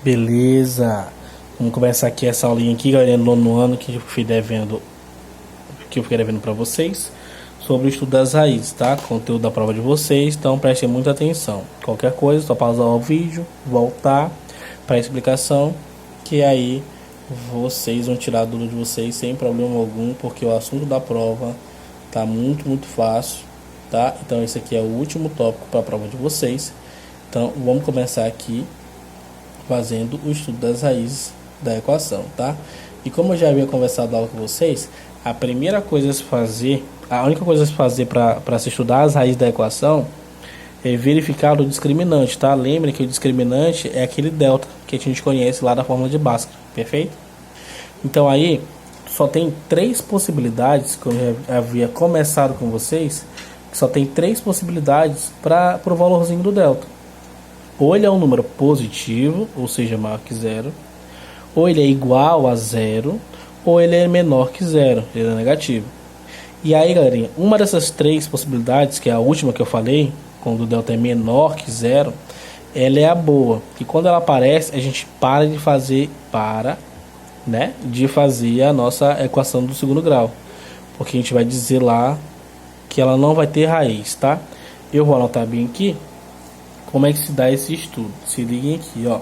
Beleza? Vamos começar aqui essa aulinha aqui, galera, no nono ano que eu fiquei devendo para vocês sobre o estudo das raízes, tá? Conteúdo da prova de vocês, então prestem muita atenção. Qualquer coisa, só pausar o vídeo, voltar para a explicação, que aí vocês vão tirar a dúvida de vocês sem problema algum, porque o assunto da prova tá muito fácil, tá? Então esse aqui é o último tópico para a prova de vocês. Então vamos começar aqui fazendo o estudo das raízes da equação, tá? E como eu já havia conversado aula com vocês, a primeira coisa a se fazer, a única coisa a se fazer para se estudar as raízes da equação é verificar o discriminante, tá? Lembre que o discriminante é aquele delta que a gente conhece lá da fórmula de Bhaskara, perfeito? Então aí só tem três possibilidades, que eu já havia começado com vocês, só tem três possibilidades para o valorzinho do delta. Ou ele é um número positivo, ou seja, maior que zero, ou ele é igual a zero, ou ele é menor que zero, ele é negativo. E aí, galerinha, uma dessas três possibilidades, que é a última que eu falei, quando o delta é menor que zero, ela é a boa. E quando ela aparece, a gente para de fazer, de fazer a nossa equação do segundo grau. Porque a gente vai dizer lá que ela não vai ter raiz, tá? Eu vou anotar bem aqui como é que se dá esse estudo. Se liguem aqui, ó.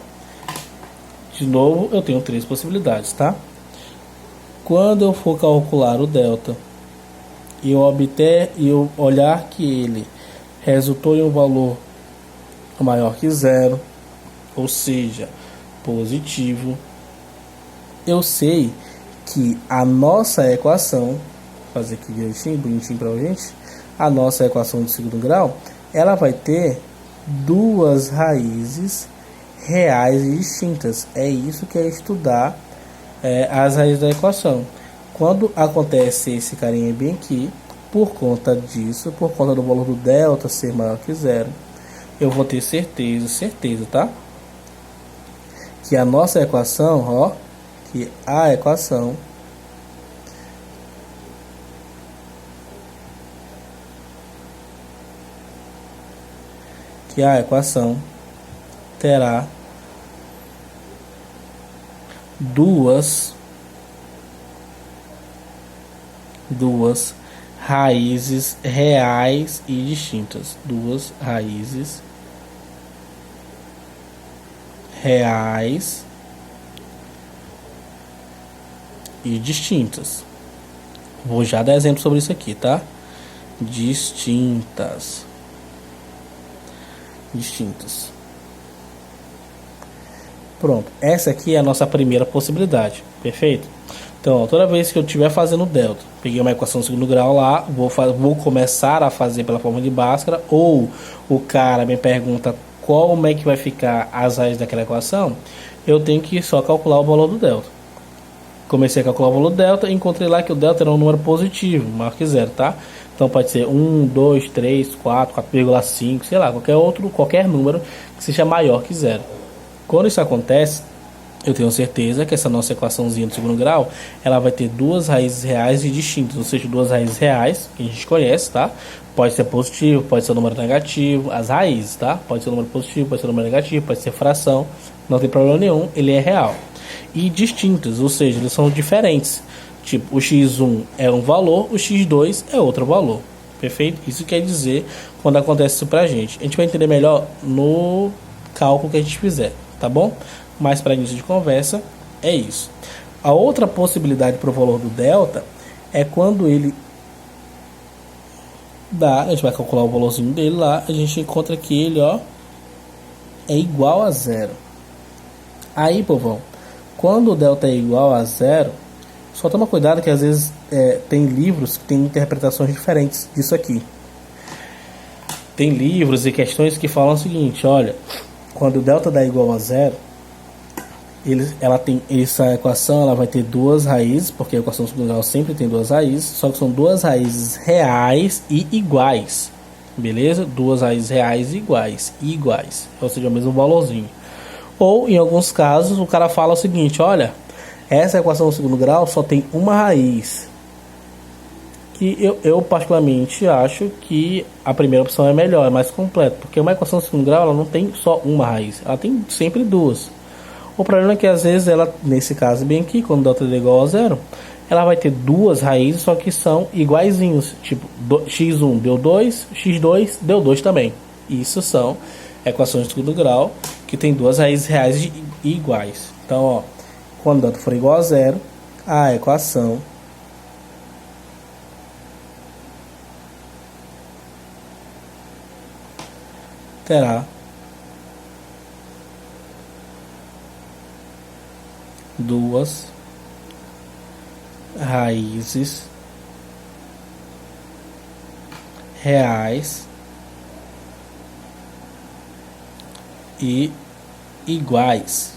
De novo, eu tenho três possibilidades, tá? Quando eu for calcular o delta e eu olhar que ele resultou em um valor maior que zero, ou seja, positivo, eu sei que a nossa equação, vou fazer aqui bonitinho pra gente, a nossa equação de segundo grau, ela vai ter duas raízes reais e distintas. É isso que é estudar as raízes da equação. Quando acontece esse carinha bem aqui, por conta disso, por conta do valor do delta ser maior que zero, eu vou ter certeza, tá? Que a nossa equação, ó, que a equação terá duas raízes reais e distintas. Duas raízes reais e distintas. Vou já dar exemplo sobre isso aqui, tá? Distintas. Pronto, essa aqui é a nossa primeira possibilidade, perfeito? Então, toda vez que eu estiver fazendo delta, peguei uma equação de segundo grau lá, vou começar a fazer pela fórmula de Bhaskara, ou o cara me pergunta como é que vai ficar as raízes daquela equação, eu tenho que só calcular o valor do delta. Comecei a calcular o valor do delta e encontrei lá que o delta era um número positivo, maior que zero, tá? Então pode ser 1, 2, 3, 4, 4,5, sei lá, qualquer número que seja maior que zero. Quando isso acontece, eu tenho certeza que essa nossa equaçãozinha do segundo grau, ela vai ter duas raízes reais e distintas, ou seja, duas raízes reais, que a gente conhece, tá? Pode ser positivo, pode ser um número negativo, as raízes, tá? Pode ser um número positivo, pode ser um número negativo, pode ser fração, não tem problema nenhum, ele é real. E distintas, ou seja, eles são diferentes. Tipo, o x1 é um valor, o x2 é outro valor. Perfeito? Isso quer dizer quando acontece isso pra gente. A gente vai entender melhor no cálculo que a gente fizer, tá bom? Mas para início de conversa, é isso. A outra possibilidade para o valor do delta é quando ele dá, a gente vai calcular o valorzinho dele lá, a gente encontra que ele, ó, é igual a zero. Aí, povão, quando o delta é igual a zero, só toma cuidado que às vezes tem livros que têm interpretações diferentes disso aqui. Tem livros e questões que falam o seguinte, olha, quando o delta dá igual a zero, ela tem essa equação, ela vai ter duas raízes, porque a equação segundo grau sempre tem duas raízes, só que são duas raízes reais e iguais, beleza? Duas raízes reais e iguais, ou seja, o mesmo valorzinho. Ou, em alguns casos, o cara fala o seguinte, olha, essa equação do segundo grau só tem uma raiz. Que eu particularmente acho que a primeira opção é melhor, é mais completa. Porque uma equação do segundo grau ela não tem só uma raiz, ela tem sempre duas. O problema é que às vezes ela, nesse caso bem aqui, quando delta é igual a zero, ela vai ter duas raízes, só que são iguaizinhos. Tipo, x1 deu 2, x2 deu 2 também. Isso são equações de segundo grau que tem duas raízes reais iguais. Então, ó, quando delta for igual a zero, a equação terá duas raízes reais e iguais.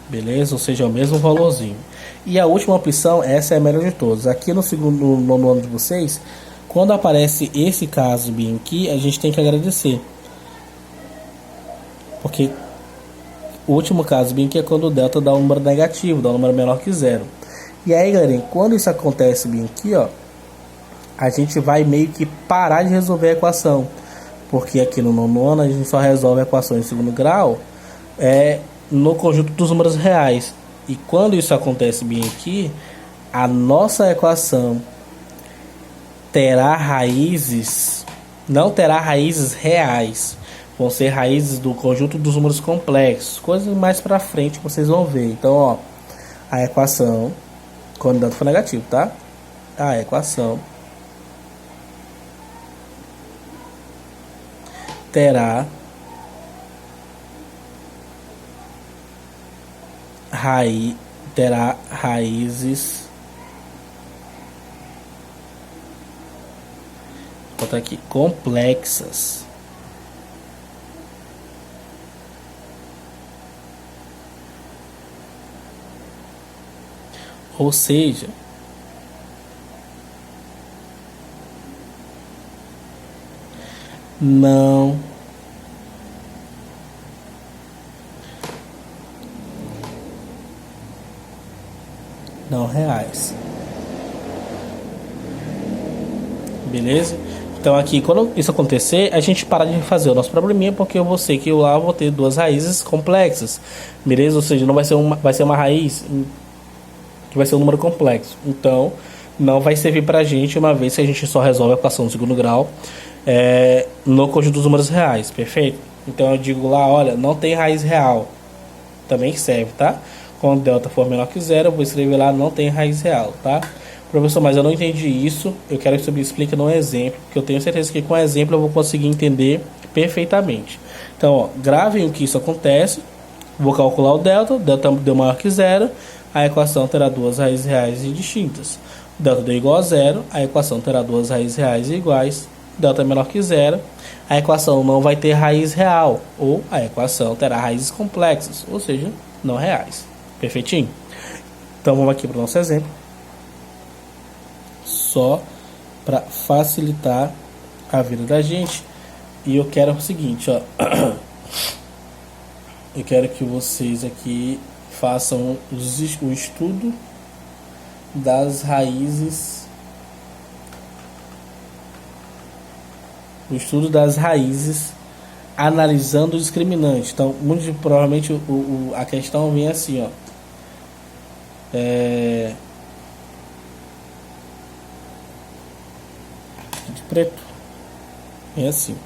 Beleza? Ou seja, é o mesmo valorzinho. E a última opção, essa é a melhor de todas. Aqui no nono ano de vocês, quando aparece esse caso bem aqui, a gente tem que agradecer. Porque o último caso bem aqui é quando o delta dá um número negativo, dá um número menor que zero. E aí, galerinha, quando isso acontece bem aqui, ó, a gente vai meio que parar de resolver a equação. Porque aqui no nono ano a gente só resolve a equação em segundo grau no conjunto dos números reais. E quando isso acontece bem aqui, a nossa equação terá raízes, não terá raízes reais, vão ser raízes do conjunto dos números complexos, coisas mais pra frente que vocês vão ver. Então, ó, a equação, quando o delta for negativo, tá? A equação terá raízes, vou botar aqui, complexas. Ou seja, não reais. Beleza? Então aqui, quando isso acontecer, a gente para de fazer o nosso probleminha, porque eu vou ser que eu lá vou ter duas raízes complexas. Beleza? Ou seja, não vai ser uma raiz que vai ser um número complexo. Então, não vai servir pra gente, uma vez que a gente só resolve a equação do segundo grau no conjunto dos números reais, perfeito? Então eu digo lá, olha, não tem raiz real. Também serve, tá? Quando delta for menor que zero, eu vou escrever lá, não tem raiz real, tá? Professor, mas eu não entendi isso. Eu quero que você me explique num exemplo, porque eu tenho certeza que com exemplo eu vou conseguir entender perfeitamente. Então, ó, gravem o que isso acontece. Vou calcular o delta deu maior que zero, a equação terá duas raízes reais e distintas. O delta deu igual a zero, a equação terá duas raízes reais e iguais. O delta é menor que zero, a equação não vai ter raiz real, ou a equação terá raízes complexas, ou seja, não reais. Perfeitinho? Então vamos aqui para o nosso exemplo. Só para facilitar a vida da gente. E eu quero o seguinte, ó. Eu quero que vocês aqui façam o estudo das raízes. O estudo das raízes analisando o discriminante. Então, muito provavelmente a questão vem assim, ó. De preto. É assim.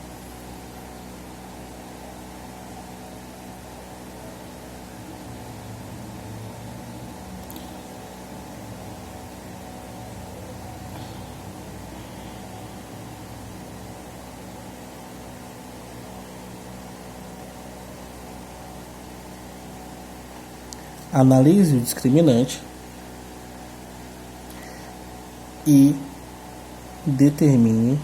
Analise o discriminante e determine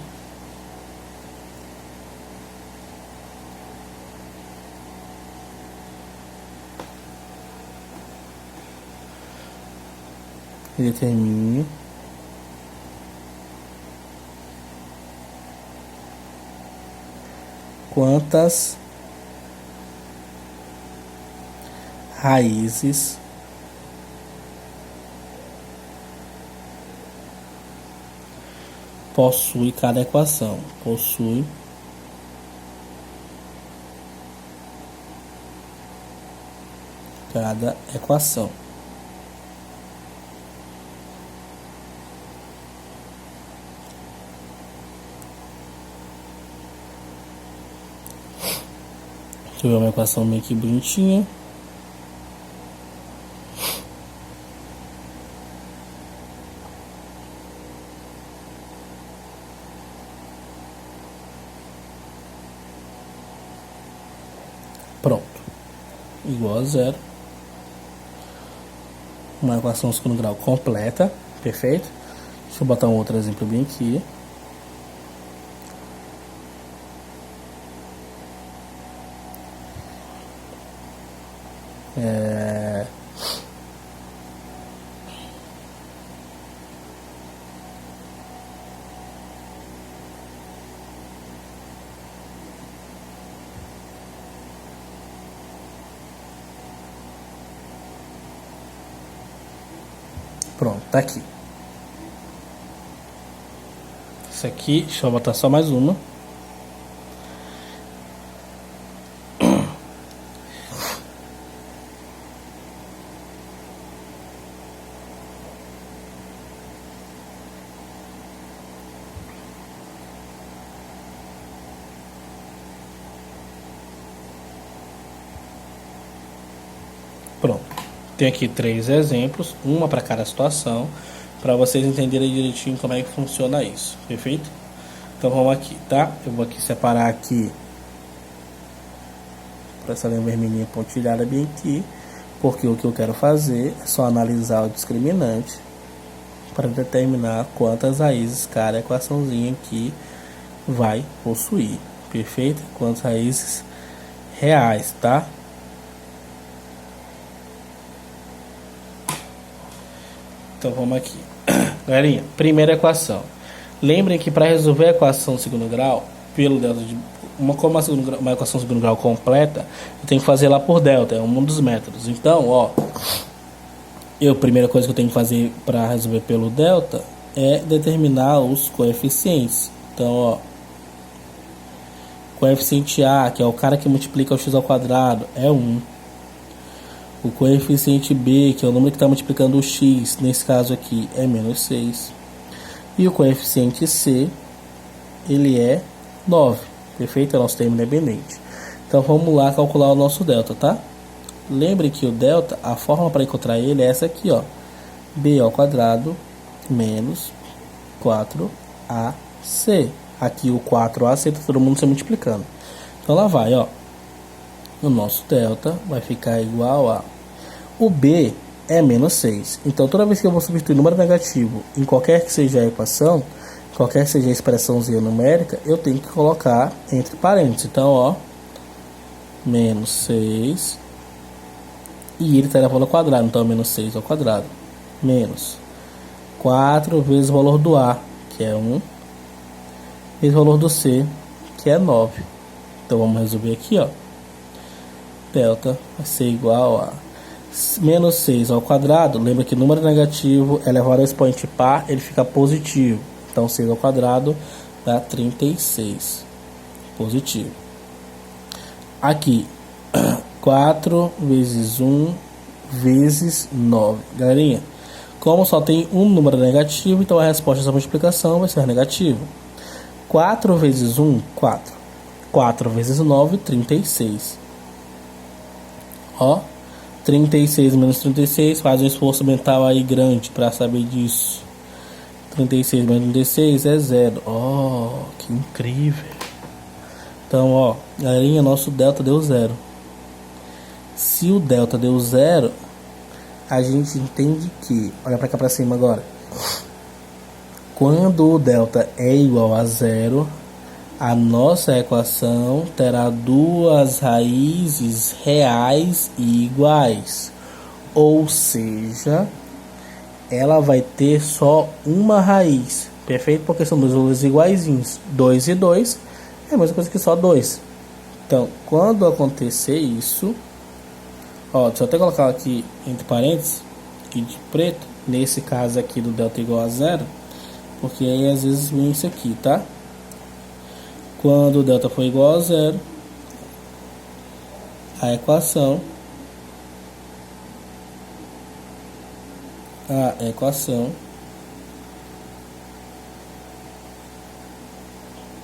quantas raízes possui cada equação. Possui cada equação. Deixa eu ver uma equação meio que bonitinha. Pronto. Igual a zero. Uma equação segundo grau completa. Perfeito? Deixa eu botar um outro exemplo bem aqui. Pronto, tá aqui. Isso aqui, deixa eu botar só mais uma. Pronto. Tem aqui 3 exemplos, uma para cada situação, para vocês entenderem direitinho como é que funciona isso, perfeito? Então vamos aqui, tá? Eu vou aqui separar aqui para essa linha vermelhinha pontilhada bem aqui, porque o que eu quero fazer é só analisar o discriminante para determinar quantas raízes cada equaçãozinha aqui vai possuir, perfeito? Quantas raízes reais, tá? Então vamos aqui. Galerinha, primeira equação. Lembrem que para resolver a equação de segundo grau, pelo delta de uma equação de segundo grau completa, eu tenho que fazer lá por delta, é um dos métodos. Então, ó, a primeira coisa que eu tenho que fazer para resolver pelo delta é determinar os coeficientes. Então, ó, coeficiente A, que é o cara que multiplica o x ao quadrado, é 1. O coeficiente B, que é o número que está multiplicando o x, nesse caso aqui, é menos 6. E o coeficiente C, ele é 9. Perfeito? É o nosso termo independente. Então vamos lá calcular o nosso delta, tá? Lembre que o delta, a forma para encontrar ele é essa aqui, ó. B ao quadrado menos 4AC. Aqui o 4AC está todo mundo se multiplicando. Então lá vai, ó. O nosso delta vai ficar igual a... O B é menos 6. Então, toda vez que eu vou substituir número negativo em qualquer que seja a equação, qualquer que seja a expressãozinha numérica, eu tenho que colocar entre parênteses. Então, ó, menos 6. E ele está elevado ao quadrado. Então, menos 6 ao quadrado. Menos 4 vezes o valor do A, que é 1. Vezes o valor do C, que é 9. Então, vamos resolver aqui, ó. Delta vai ser igual a menos 6 ao quadrado. Lembra que número negativo elevado ao expoente par, ele fica positivo. Então 6 ao quadrado dá 36. Positivo. Aqui 4 vezes 1 vezes 9. Galerinha, como só tem um número negativo, então a resposta dessa multiplicação vai ser negativa. 4 vezes 1, 4. 4 vezes 9, 36. Ó, 36 menos 36, faz um esforço mental aí grande para saber disso. 36 menos 36 é 0. Ó, que incrível. Então, ó, galerinha, nosso delta deu 0. Se o delta deu 0, a gente entende que, olha para cá para cima agora. Quando o delta é igual a 0, a nossa equação terá duas raízes reais e iguais. Ou seja, ela vai ter só uma raiz. Perfeito? Porque são dois valores iguaizinhos. 2 e 2 é a mesma coisa que só 2. Então, quando acontecer isso, ó, deixa eu até colocar aqui entre parênteses e de preto, nesse caso aqui do delta igual a 0, porque aí às vezes vem isso aqui, tá? Quando o delta for igual a 0, a equação a equação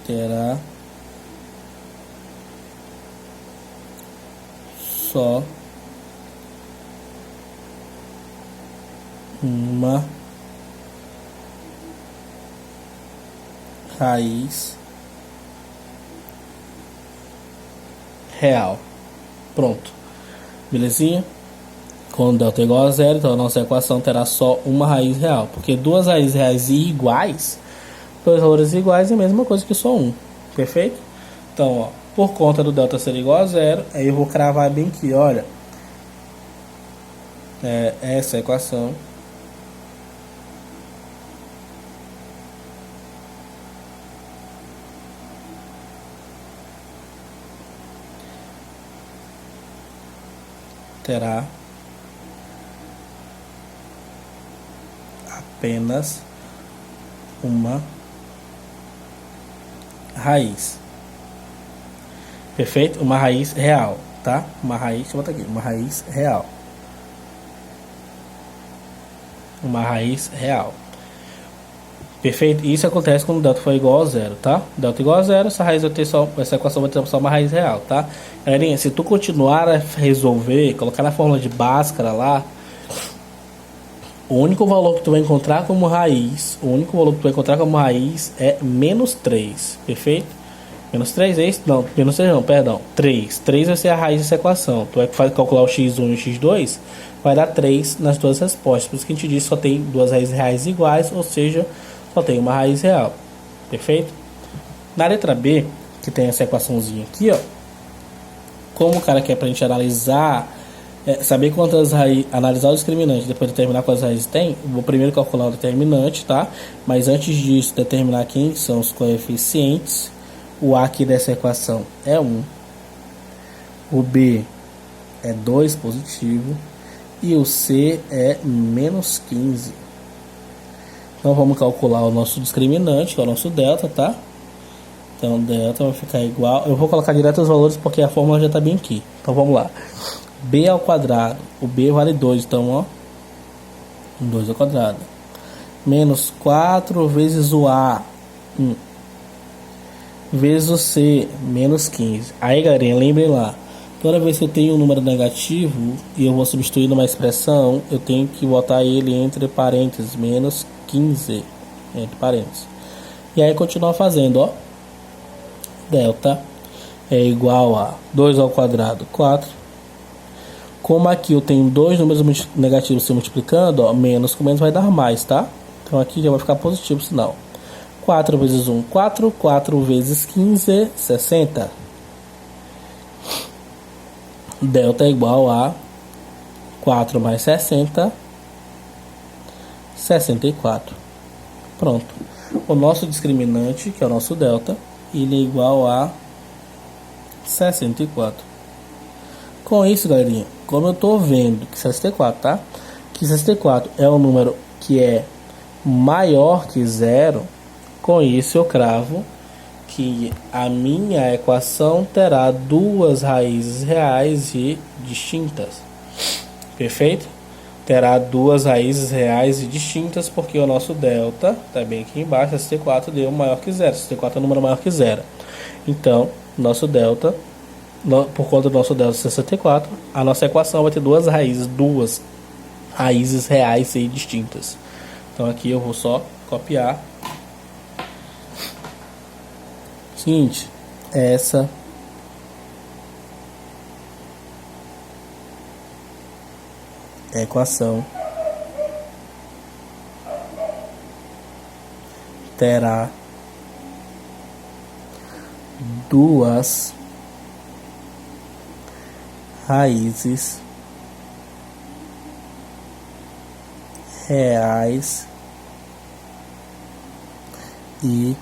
terá só uma raiz real. Pronto. Belezinha? Quando delta é igual a zero, então a nossa equação terá só uma raiz real. Porque duas raízes reais iguais, dois valores iguais é a mesma coisa que só um. Perfeito? Então, ó, por conta do delta ser igual a zero, aí eu vou cravar bem aqui, olha. Essa equação terá apenas uma raiz. Perfeito? Uma raiz real, tá? Uma raiz, deixa eu botar aqui, uma raiz real. Uma raiz real. Perfeito? E isso acontece quando o delta for igual a zero, tá? Delta igual a zero, essa raiz vai ter só, essa equação vai ter só uma raiz real, tá? Galerinha, se tu continuar a resolver, colocar na fórmula de Bhaskara lá, o único valor que tu vai encontrar como raiz, é menos 3, perfeito? Menos 3 é isso? Não, menos 3 não, perdão, 3. 3 vai ser a raiz dessa equação. Tu vai calcular o x1 e o x2, vai dar 3 nas duas respostas. Por isso que a gente diz que só tem duas raízes reais iguais, ou seja, só tem uma raiz real. Perfeito? Na letra B, que tem essa equaçãozinha aqui, ó. Como o cara quer pra gente analisar, saber quantas raízes, analisar o discriminante, depois determinar quantas raízes tem, eu vou primeiro calcular o determinante, tá? Mas antes disso, determinar quem são os coeficientes. O A aqui dessa equação é 1. O B é 2 positivo. E o C é menos 15. Então vamos calcular o nosso discriminante, que é o nosso delta, tá? Então delta vai ficar igual. Eu vou colocar direto os valores porque a fórmula já está bem aqui. Então vamos lá. B ao quadrado. O B vale 2. Então, ó. 2 ao quadrado. Menos 4 vezes o A. 1. Vezes o C. Menos 15. Aí, galerinha, lembrem lá. Toda vez que eu tenho um número negativo e eu vou substituir numa expressão, eu tenho que botar ele entre parênteses, menos 15, entre parênteses. E aí continuar fazendo, ó. Delta é igual a 2 ao quadrado, 4. Como aqui eu tenho dois números negativos se multiplicando, ó, menos com menos vai dar mais, tá? Então aqui já vai ficar positivo o sinal. 4 vezes 1, 4. 4 vezes 15, 60. Delta é igual a 4 mais 60, 64. Pronto. O nosso discriminante, que é o nosso delta, ele é igual a 64. Com isso, galerinha, como eu estou vendo que 64, tá? Que 64 é um número que é maior que zero, com isso eu cravo que a minha equação terá duas raízes reais e distintas. Perfeito? Terá duas raízes reais e distintas porque o nosso delta, tá bem aqui embaixo, 64 deu maior que zero. 64 é um número maior que zero. Então, nosso delta, por conta do nosso delta 64, a nossa equação vai ter duas raízes reais e distintas. Então aqui eu vou só copiar. Seguinte, essa equação terá duas raízes reais e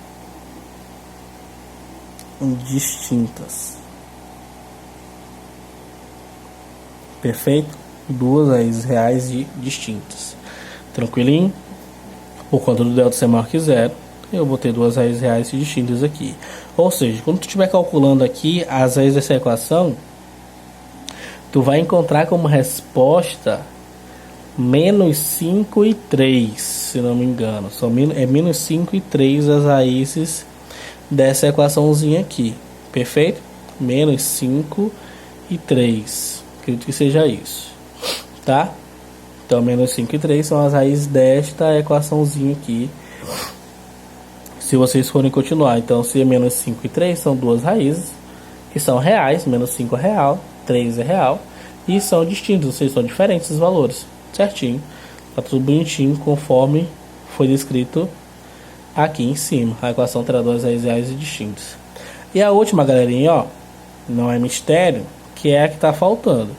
distintas. Perfeito? Duas raízes reais e distintas. Tranquilinho? Por conta do delta ser maior que zero, eu vou ter duas raízes reais e distintas aqui. Ou seja, quando tu estiver calculando aqui as raízes dessa equação, tu vai encontrar como resposta menos 5 e 3, se não me engano. É menos 5 e 3 as raízes dessa equaçãozinha aqui. Perfeito? Menos 5 e 3. Acredito que seja isso. Tá? Então, menos 5 e 3 são as raízes desta equaçãozinha aqui. Se vocês forem continuar. Então, se é menos 5 e 3, são duas raízes que são reais. Menos 5 é real, 3 é real. E são distintos, ou seja, são diferentes os valores. Certinho. Tá tudo bonitinho, conforme foi descrito aqui em cima. A equação terá duas raízes reais e distintas. E a última, galerinha, ó, não é mistério, que é a que tá faltando.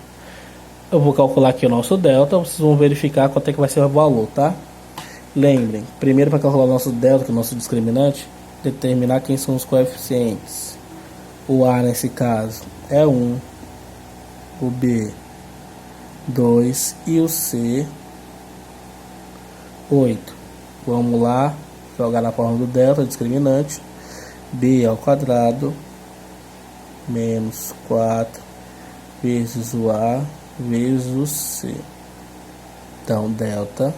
Eu vou calcular aqui o nosso delta, vocês vão verificar quanto é que vai ser o valor, tá? Lembrem, primeiro para calcular o nosso delta, que é o nosso discriminante, determinar quem são os coeficientes. O A nesse caso é 1, o B 2 e o C 8. Vamos lá, jogar na forma do delta, discriminante, B ao quadrado menos 4 vezes o A vezes o C. Então, delta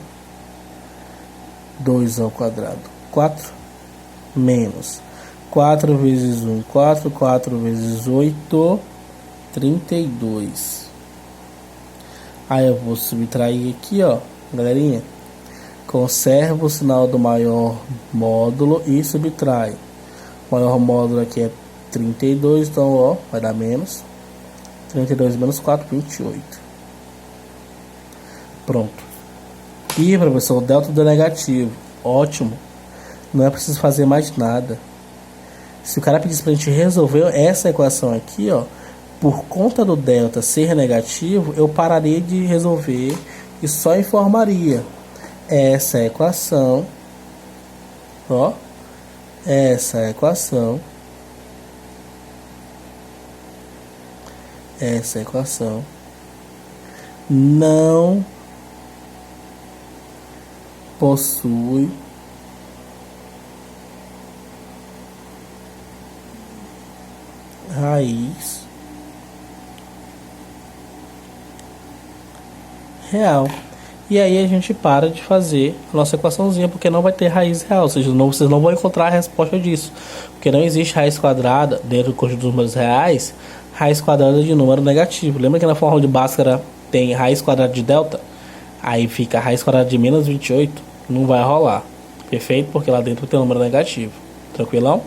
2 ao quadrado, 4, menos 4 vezes 1, 4, 4 vezes 8, 32. Aí eu vou subtrair aqui, ó, galerinha. Conserva o sinal do maior módulo e subtrai. O maior módulo aqui é 32, então, ó, vai dar menos. 32 menos 4, 28. Pronto. E, professor, o delta deu negativo. Ótimo. Não é preciso fazer mais nada. Se o cara pedisse pra gente resolver essa equação aqui, ó, por conta do delta ser negativo, eu pararia de resolver e só informaria essa equação, ó, essa equação não possui raiz real. E aí a gente para de fazer a nossa equaçãozinha, porque não vai ter raiz real, ou seja, vocês não vão encontrar a resposta disso, porque não existe raiz quadrada dentro do conjunto dos números reais, raiz quadrada de número negativo. Lembra que na fórmula de Bhaskara tem raiz quadrada de delta? Aí fica a raiz quadrada de menos 28, não vai rolar, perfeito? Porque lá dentro tem um número negativo, tranquilão?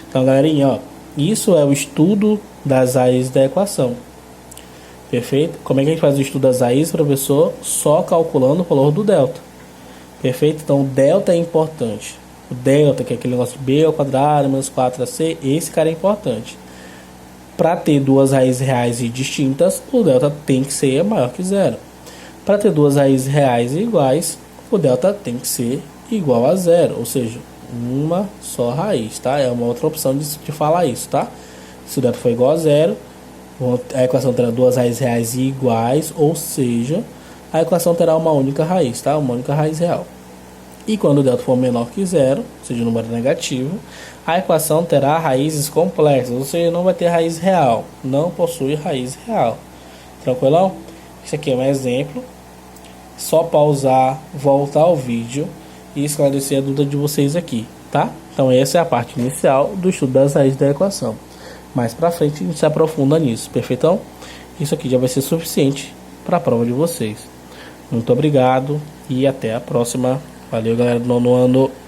Então, galerinha, ó, isso é o estudo das raízes da equação. Perfeito? Como é que a gente faz o estudo das raízes, professor? Só calculando o valor do delta. Perfeito? Então, o delta é importante. O delta, que é aquele negócio de b ao quadrado menos 4ac, esse cara é importante. Para ter duas raízes reais e distintas, o delta tem que ser maior que zero. Para ter duas raízes reais e iguais, o delta tem que ser igual a zero. Ou seja, uma só raiz, tá? É uma outra opção de falar isso, tá? Se o delta for igual a zero, a equação terá duas raízes reais e iguais, ou seja, a equação terá uma única raiz, tá? Uma única raiz real. E quando o delta for menor que zero, ou seja, um número negativo, a equação terá raízes complexas, ou seja, não vai ter raiz real, não possui raiz real. Tranquilão? Isso aqui é um exemplo. Só pausar, voltar ao vídeo e esclarecer a dúvida de vocês aqui, tá? Então essa é a parte inicial do estudo das raízes da equação. Mais pra frente a gente se aprofunda nisso, perfeitão? Isso aqui já vai ser suficiente para a prova de vocês. Muito obrigado e até a próxima. Valeu, galera do nono ano.